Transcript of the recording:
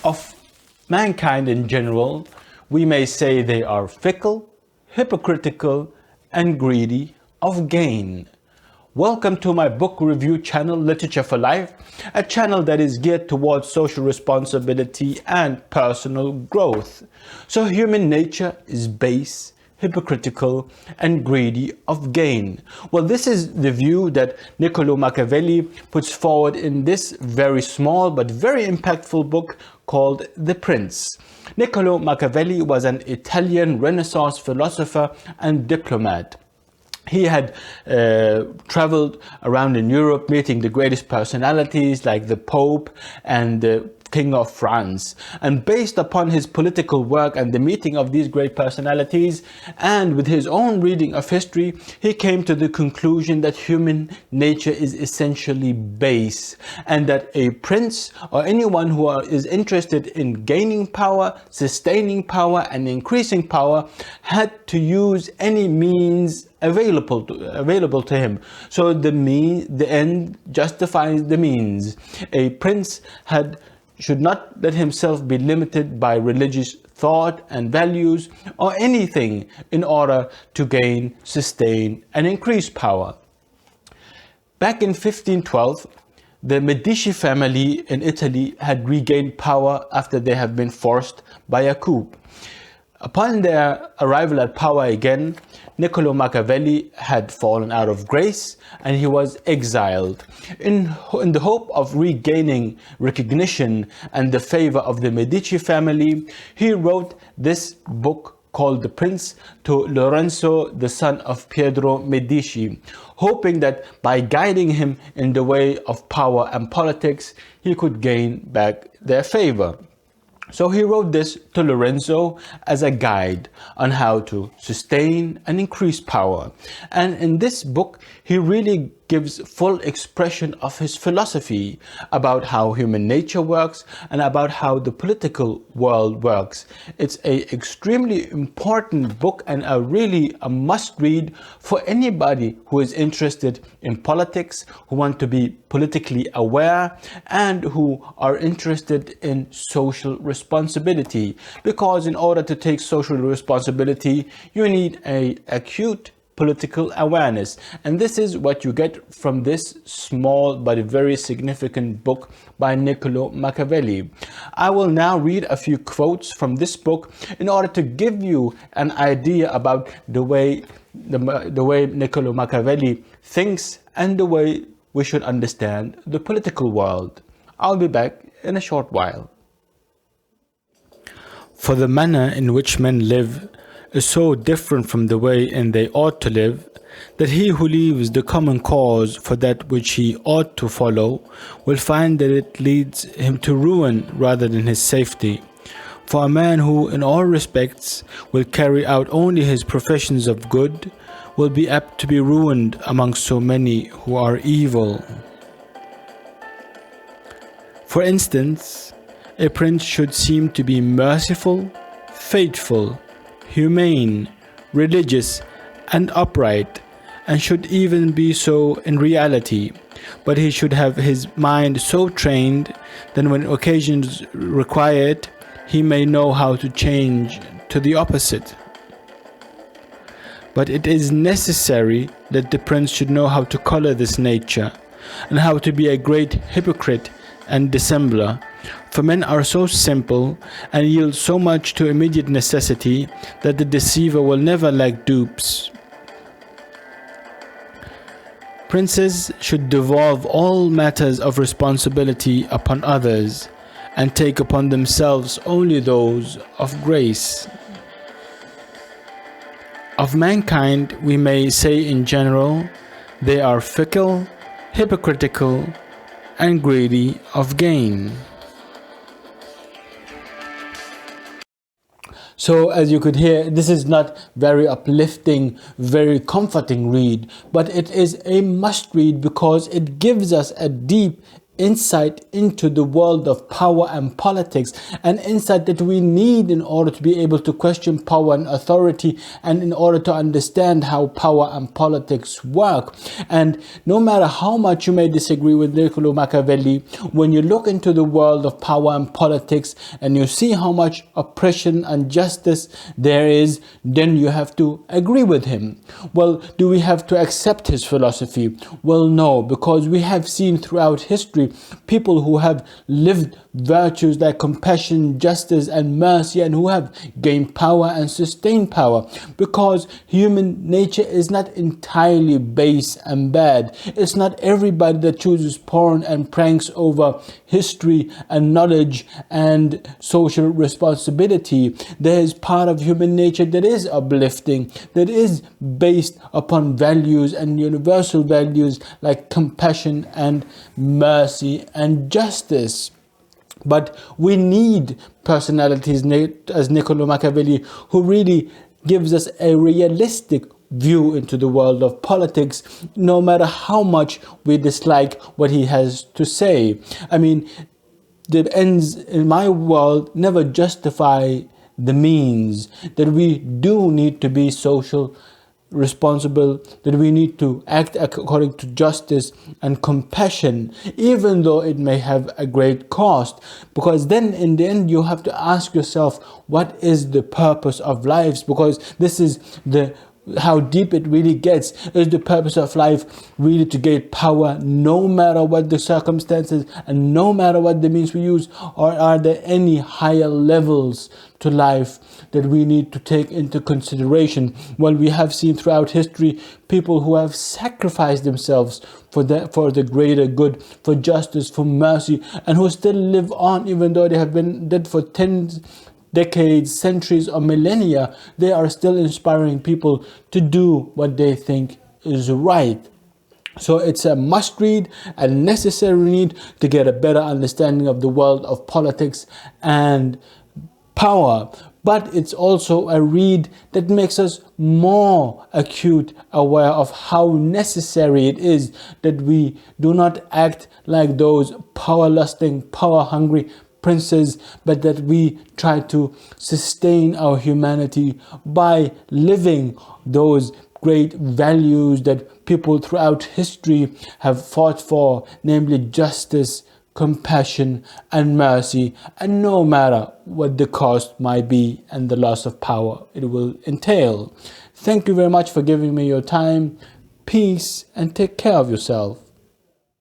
Of mankind in general, we may say they are fickle, hypocritical, and greedy of gain. Welcome to my book review channel, Literature for Life, a channel that is geared towards social responsibility and personal growth. So human nature is base, hypocritical, and greedy of gain. Well, this is the view that Niccolo Machiavelli puts forward in this very small but very impactful book called The Prince. Niccolo Machiavelli was an Italian Renaissance philosopher and diplomat. He had traveled around in Europe, meeting the greatest personalities like the Pope and the King of France. And based upon his political work and the meeting of these great personalities, and with his own reading of history, he came to the conclusion that human nature is essentially base, and that a prince or anyone who is interested in gaining power, sustaining power, and increasing power had to use any means available to him. So the end justifies the means. A prince should not let himself be limited by religious thought and values or anything in order to gain, sustain, and increase power. Back in 1512, the Medici family in Italy had regained power after they had been forced by a coup. Upon their arrival at power again, Niccolo Machiavelli had fallen out of grace and he was exiled. In the hope of regaining recognition and the favor of the Medici family, he wrote this book called The Prince to Lorenzo, the son of Pietro Medici, hoping that by guiding him in the way of power and politics, he could gain back their favor. So he wrote this to Lorenzo as a guide on how to sustain and increase power. And in this book, he really gives full expression of his philosophy about how human nature works and about how the political world works. It's an extremely important book and really a must read for anybody who is interested in politics, who want to be politically aware, and who are interested in social responsibility. Because in order to take social responsibility, you need an acute political awareness, and this is what you get from this small but very significant book by Niccolo Machiavelli. I will now read a few quotes from this book in order to give you an idea about the way Niccolo Machiavelli thinks and the way we should understand the political world. I'll be back in a short while. For the manner in which men live is so different from the way in they ought to live, that he who leaves the common cause for that which he ought to follow will find that it leads him to ruin rather than his safety. For a man who in all respects will carry out only his professions of good will be apt to be ruined among so many who are evil. For instance, a prince should seem to be merciful, faithful, humane, religious, and upright, and should even be so in reality, but he should have his mind so trained that when occasions require it, he may know how to change to the opposite. But it is necessary that the prince should know how to color this nature, and how to be a great hypocrite and dissembler. For men are so simple and yield so much to immediate necessity that the deceiver will never lack dupes. Princes should devolve all matters of responsibility upon others and take upon themselves only those of grace. Of mankind, we may say in general, they are fickle, hypocritical, and greedy of gain. So as you could hear, this is not very uplifting, very comforting read, but it is a must read because it gives us a deep insight into the world of power and politics, an insight that we need in order to be able to question power and authority, and in order to understand how power and politics work. And no matter how much you may disagree with Niccolo Machiavelli, when you look into the world of power and politics and you see how much oppression and injustice there is, then you have to agree with him. Well, do we have to accept his philosophy? Well, no, because we have seen throughout history people who have lived virtues like compassion, justice, and mercy, and who have gained power and sustained power, because human nature is not entirely base and bad. It's not everybody that chooses porn and pranks over history and knowledge and social responsibility. There is part of human nature that is uplifting, that is based upon values and universal values like compassion and mercy and justice. But we need personalities as Niccolo Machiavelli, who really gives us a realistic view into the world of politics, no matter how much we dislike what he has to say. I mean, the ends in my world never justify the means, that we do need to be social responsible, that we need to act according to justice and compassion, even though it may have a great cost. Because then in the end you have to ask yourself, what is the purpose of life? Because this is how deep it really gets. Is the purpose of life really to gain power no matter what the circumstances and no matter what the means we use? Or are there any higher levels to life that we need to take into consideration? Well, we have seen throughout history people who have sacrificed themselves for the greater good, for justice, for mercy, and who still live on even though they have been dead for 10 decades, centuries, or millennia. They are still inspiring people to do what they think is right. So it's a must read, a necessary read to get a better understanding of the world of politics and power. But it's also a read that makes us more acute aware of how necessary it is that we do not act like those power-lusting, power-hungry princes, but that we try to sustain our humanity by living those great values that people throughout history have fought for, namely justice, compassion, and mercy, and no matter what the cost might be and the loss of power it will entail. Thank you very much for giving me your time. Peace, and take care of yourself.